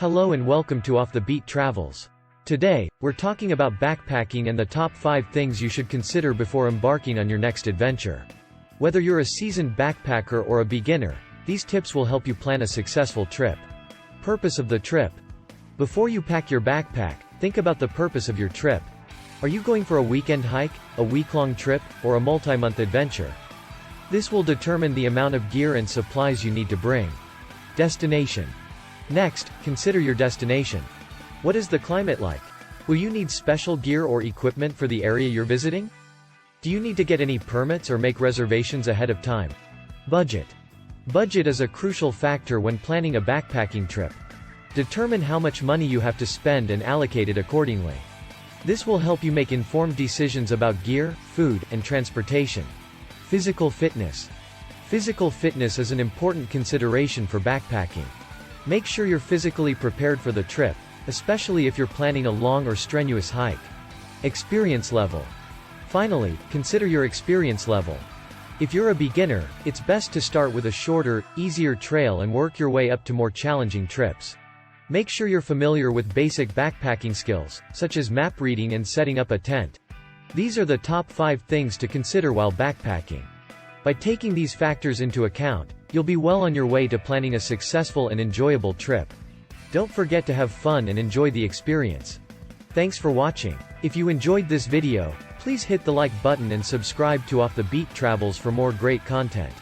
Hello and welcome to Off the Beat Travels. Today, we're talking about backpacking and the top 5 things you should consider before embarking on your next adventure. Whether you're a seasoned backpacker or a beginner, these tips will help you plan a successful trip. Purpose of the trip. Before you pack your backpack, think about the purpose of your trip. Are you going for a weekend hike, a week-long trip, or a multi-month adventure? This will determine the amount of gear and supplies you need to bring. Destination. Next, consider your destination. What is the climate like? Will you need special gear or equipment for the area you're visiting? Do you need to get any permits or make reservations ahead of time? Budget. Budget is a crucial factor when planning a backpacking trip. Determine how much money you have to spend and allocate it accordingly. This will help you make informed decisions about gear, food, and transportation. Physical fitness. Physical fitness is an important consideration for backpacking. Make sure you're physically prepared for the trip, especially if you're planning a long or strenuous hike. Experience level. Finally, consider your experience level. If you're a beginner, it's best to start with a shorter, easier trail and work your way up to more challenging trips. Make sure you're familiar with basic backpacking skills, such as map reading and setting up a tent. These are the top 5 things to consider while backpacking. By taking these factors into account, you'll be well on your way to planning a successful and enjoyable trip. Don't forget to have fun and enjoy the experience. Thanks for watching. If you enjoyed this video, please hit the like button and subscribe to Off the Beat Travels for more great content.